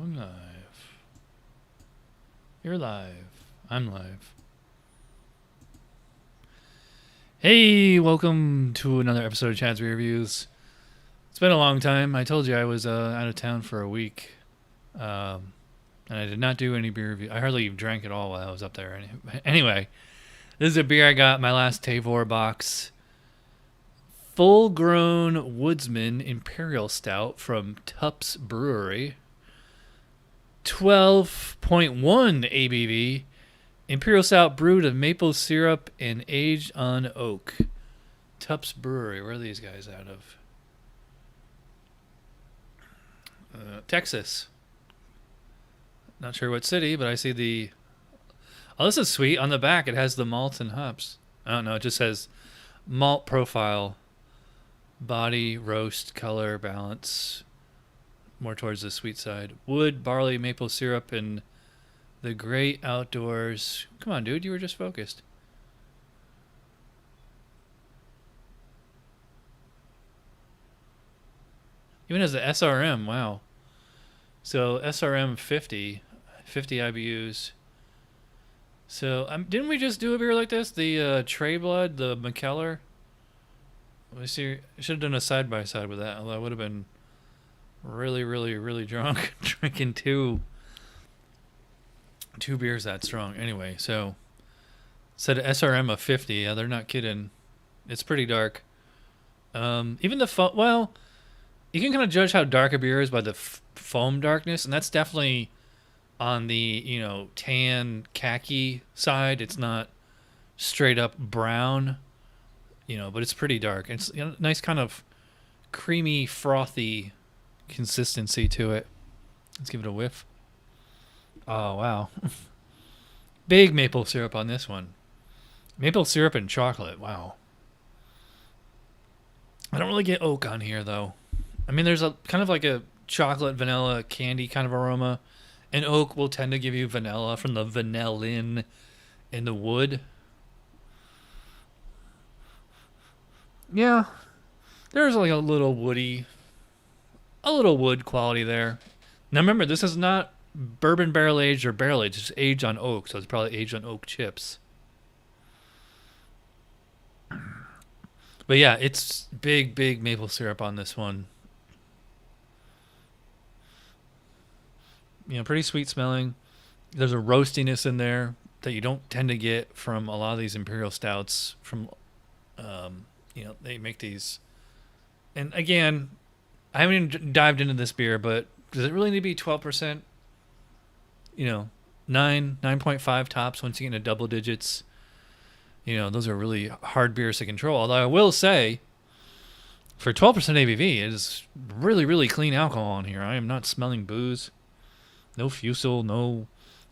Going live. You're live. I'm live. Hey, welcome to another episode of Chad's Beer Reviews. It's been a long time. I told you I was out of town for a week. And I did not do any beer review. I hardly even drank at all while I was up there. Anyway, this is a beer I got my last 𝗙𝗪 box. Full-grown Woodsman Imperial Stout from Tupps Brewery. 12.1 ABV. Imperial Stout brewed of maple syrup and aged on oak. Tupps Brewery. Where are these guys out of? Texas. Not sure what city, but I see the... Oh, this is sweet. On the back, it has the malts and hops. I don't know. It just says malt profile, body, roast, color, balance. More towards the sweet side. Wood, barley, maple syrup, and the great outdoors. Come on, dude. You were just focused. Even as the SRM. Wow. So SRM 50 IBUs. So didn't we just do a beer like this? The 𝗙𝗪𝗪, the Mikkeller. Let me see. I should have done a side by side with that. Although I would have been really drunk drinking two beers that strong. Anyway, so said SRM of 50. Yeah, they're not kidding. It's pretty dark. Even the well, you can kind of judge how dark a beer is by the foam darkness, and that's definitely on the tan khaki side. It's not straight up brown, but it's pretty dark. It's nice kind of creamy, frothy consistency to it. Let's give it a whiff. Oh wow. Big maple syrup on this one. Maple syrup and chocolate. Wow. I don't really get oak on here though. I mean, there's a kind of like a chocolate vanilla candy kind of aroma, and oak will tend to give you vanilla from the vanillin in the wood. Yeah, there's like a little wood quality there. Now remember, this is not bourbon barrel aged or barrel aged. It's aged on oak, so it's probably aged on oak chips. But yeah, it's big maple syrup on this one. Pretty sweet smelling. There's a roastiness in there that you don't tend to get from a lot of these Imperial Stouts. From, they make these. And again, I haven't even dived into this beer, but does it really need to be 12%? 9.5 tops once you get into double digits. Those are really hard beers to control. Although I will say, for 12% ABV, it is really clean alcohol in here. I am not smelling booze. No fusel, no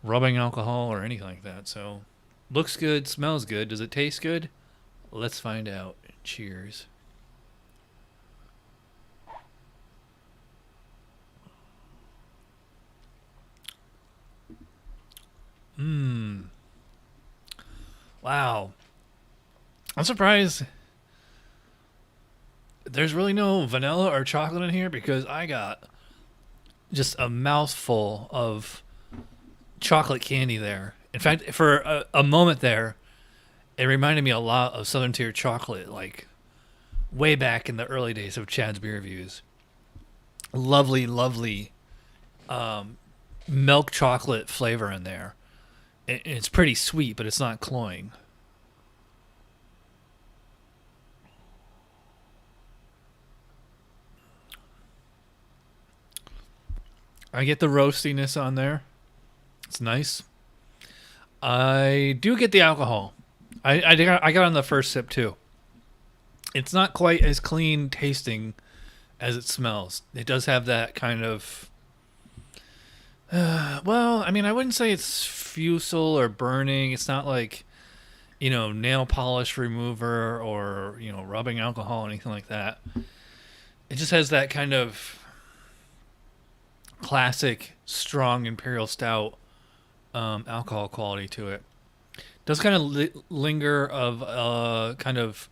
rubbing alcohol or anything like that. So, looks good, smells good. Does it taste good? Let's find out. Cheers. Wow. I'm surprised there's really no vanilla or chocolate in here, because I got just a mouthful of chocolate candy there. In fact, for a moment there, it reminded me a lot of Southern Tier chocolate, like way back in the early days of Chad's Beer Reviews. Lovely milk chocolate flavor in there. It's pretty sweet, but it's not cloying. I get the roastiness on there. It's nice. I do get the alcohol. I got on the first sip too. It's not quite as clean tasting as it smells. It does have that kind of... well, I mean, I wouldn't say it's fusel or burning. It's not like, nail polish remover or, rubbing alcohol or anything like that. It just has that kind of classic, strong Imperial Stout alcohol quality to it. Does kind of linger of kind of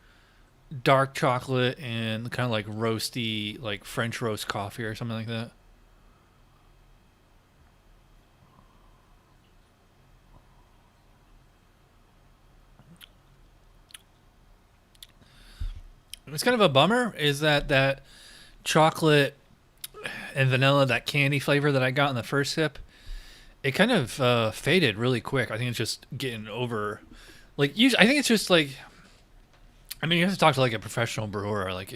dark chocolate and kind of like roasty, like French roast coffee or something like that. It's kind of a bummer is that chocolate and vanilla, that candy flavor that I got in the first sip, it kind of faded really quick. I think it's just getting over. Like, usually, I think it's just like, I mean, you have to talk to like a professional brewer, or like,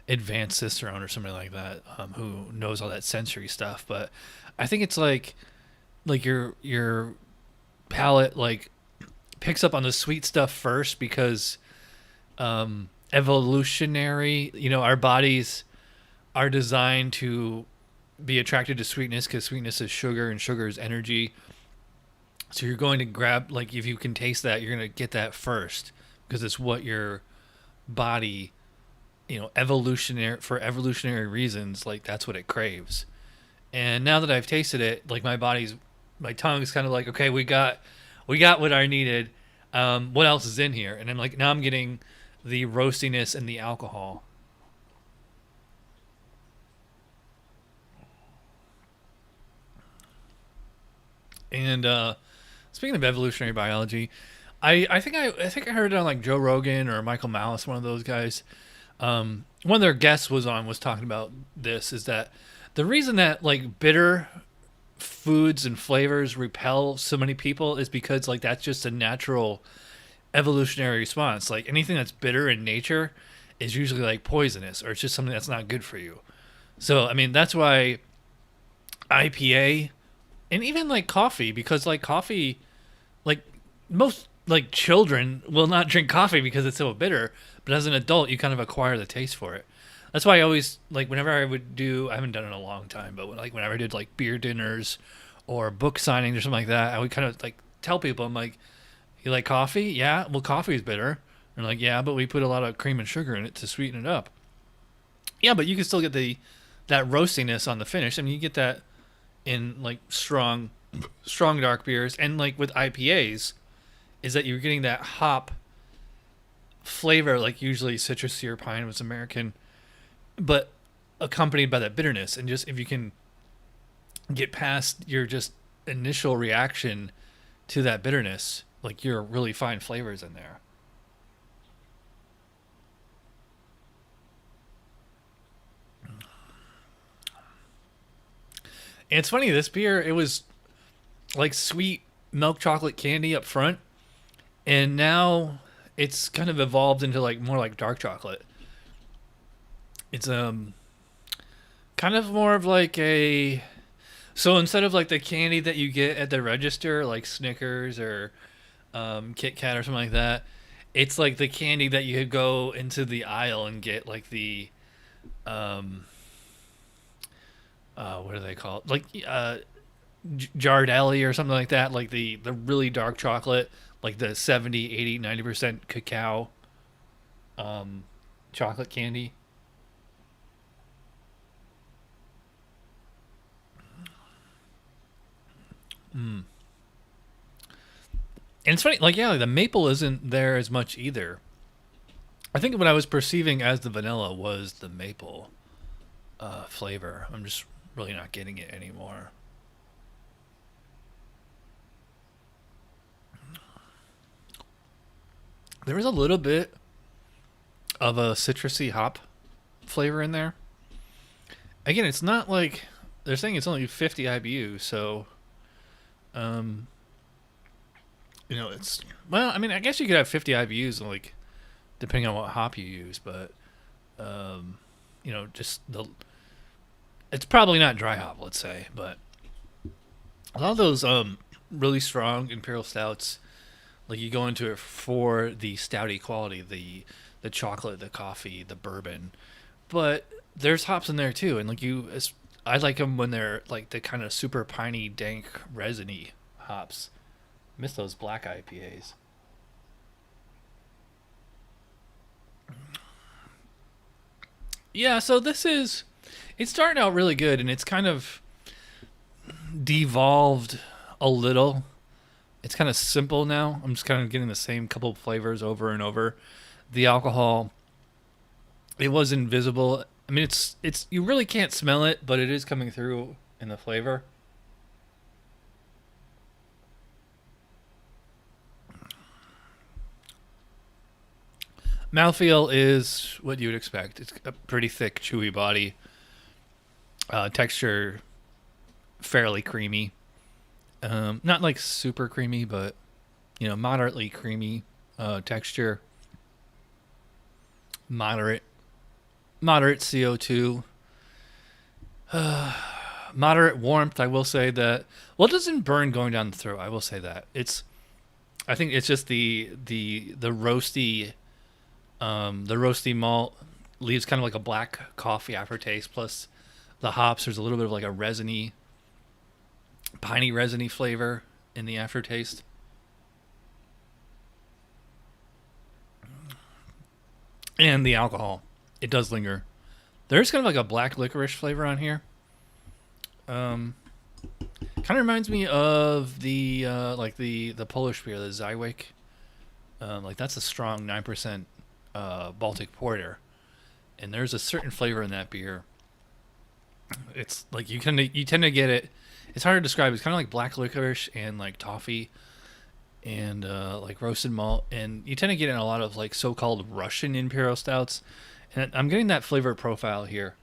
advanced cicerone or somebody like that, who knows all that sensory stuff. But I think it's like your palate like picks up on the sweet stuff first because evolutionary, our bodies are designed to be attracted to sweetness because sweetness is sugar and sugar is energy. So you're going to grab, like, if you can taste that, you're going to get that first because it's what your body, for evolutionary reasons, like, that's what it craves. And now that I've tasted it, like, my tongue's kind of like, okay, we got what I needed. What else is in here? And I'm like, now I'm getting the roastiness and the alcohol. And speaking of evolutionary biology, I think I heard it on like Joe Rogan or Michael Malice, one of those guys. One of their guests was talking about this, is that the reason that like bitter foods and flavors repel so many people is because like that's just a natural evolutionary response. Like anything that's bitter in nature is usually like poisonous, or it's just something that's not good for you. So I mean that's why IPA and even like coffee, because like coffee, like most like children will not drink coffee because it's so bitter, but as an adult you kind of acquire the taste for it. That's why I always like whenever I would do, I haven't done it in a long time, but whenever I did like beer dinners or book signings or something like that, I would kind of like tell people, I'm like, you like coffee? Yeah, well coffee is bitter. And like, yeah, but we put a lot of cream and sugar in it to sweeten it up. Yeah, but you can still get that roastiness on the finish. I mean, you get that in like strong dark beers, and like with IPAs, is that you're getting that hop flavor, like usually citrusy or pine was American, but accompanied by that bitterness. And just if you can get past your just initial reaction to that bitterness, like you're really fine flavors in there. And it's funny, this beer, it was like sweet milk chocolate candy up front, and now it's kind of evolved into like more like dark chocolate. It's kind of more of like a, so instead of like the candy that you get at the register, like Snickers or Kit Kat or something like that, it's like the candy that you could go into the aisle and get, like the what do they call it? Like Ghirardelli or something like that, like the really dark chocolate, like the 70, 80, 90% cacao chocolate candy. Mm. And it's funny, like, yeah, like the maple isn't there as much either. I think what I was perceiving as the vanilla was the maple flavor. I'm just really not getting it anymore. There is a little bit of a citrusy hop flavor in there. Again, it's not like they're saying it's only 50 IBU, so um, it's, well, I mean, I guess you could have 50 IBUs, like depending on what hop you use, but just it's probably not dry hop, let's say, but a lot of those really strong imperial stouts, like you go into it for the stouty quality, the chocolate, the coffee, the bourbon, but there's hops in there too, and like I like them when they're like the kind of super piney, dank, resiny hops. Miss those black IPAs. Yeah, so it's starting out really good, and it's kind of devolved a little. It's kind of simple now. I'm just kind of getting the same couple of flavors over and over. The alcohol, it was invisible. I mean, it's you really can't smell it, but it is coming through in the flavor. Mouthfeel is what you would expect. It's a pretty thick, chewy body. Texture fairly creamy. Not like super creamy, but moderately creamy texture. Moderate CO2. Moderate warmth. I will say that. Well, it doesn't burn going down the throat. I will say that. I think it's just the roasty malt leaves kind of like a black coffee aftertaste. Plus the hops. There's a little bit of like a piney resiny flavor in the aftertaste. And the alcohol, it does linger. There's kind of like a black licorice flavor on here. Kind of reminds me of the Polish beer, the 𝗙𝗂𝗹𝗹. Like that's a strong 9% Baltic porter, and there's a certain flavor in that beer. It's like you tend to get it. It's hard to describe. It's kind of like black licorice and like toffee and like roasted malt, and you tend to get it in a lot of like so-called Russian Imperial Stouts, and I'm getting that flavor profile here.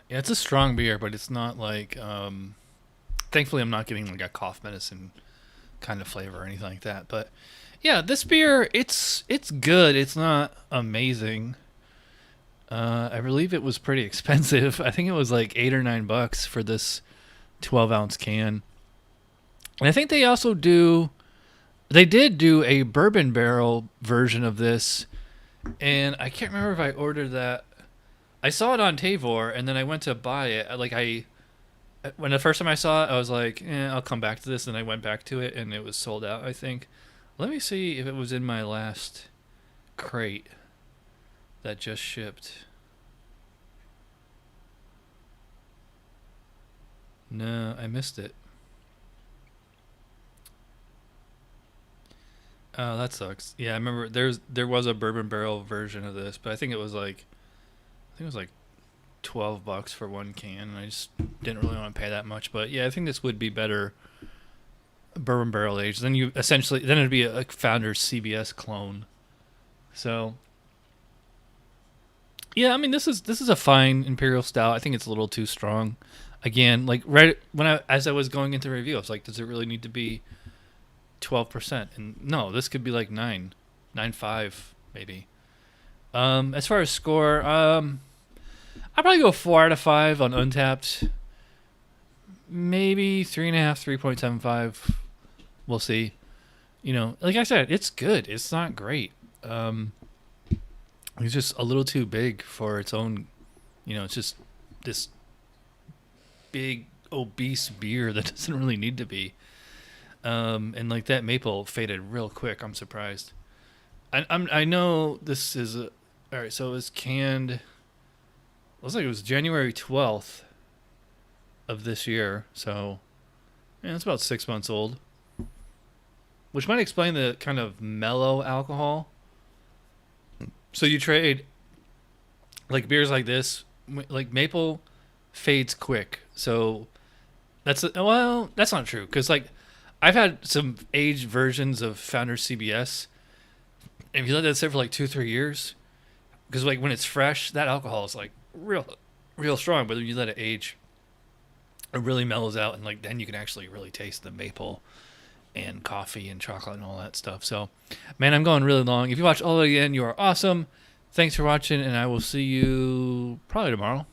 Yeah, it's a strong beer, but it's not like thankfully I'm not getting like a cough medicine kind of flavor or anything like that. But yeah, this beer, it's good. It's not amazing. I believe it was pretty expensive. I think it was like $8 or $9 for this 12-ounce can. And I think they did do a bourbon barrel version of this, and I can't remember if I ordered that. I saw it on Tavour, and then I went to buy it. When the first time I saw it, I was like, I'll come back to this, and I went back to it, and it was sold out, I think. Let me see if it was in my last crate that just shipped. No, I missed it. Oh, that sucks. Yeah, I remember there was a bourbon barrel version of this, but I think it was like $12 for one can, and I just didn't really want to pay that much. But yeah, I think this would be better bourbon barrel aged. Then it'd be a Founder's CBS clone. So yeah, I mean this is a fine Imperial Stout. I think it's a little too strong. Again, like right when as I was going into the review, I was like, does it really need to be 12%? And no, this could be like 9.5 maybe. As far as score, I'd probably go 4 out of 5 on Untapped. Maybe 3.5, 3.75. We'll see. Like I said, it's good. It's not great. It's just a little too big for its own. It's just this big obese beer that doesn't really need to be. And like that maple faded real quick. I'm surprised. I know this is all right. So it was canned. It looks like it was January 12th of this year. So it's about 6 months old, which might explain the kind of mellow alcohol. So you trade like beers like this, like maple fades quick. So that's not true, because like I've had some aged versions of Founder's CBS. And if you let that sit for like 2-3 years, because like when it's fresh, that alcohol is like real strong. But when you let it age, it really mellows out, and like then you can actually really taste the maple and coffee and chocolate and all that stuff. So, man, I'm going really long. If you watch all of it again, you are awesome. Thanks for watching, and I will see you probably tomorrow.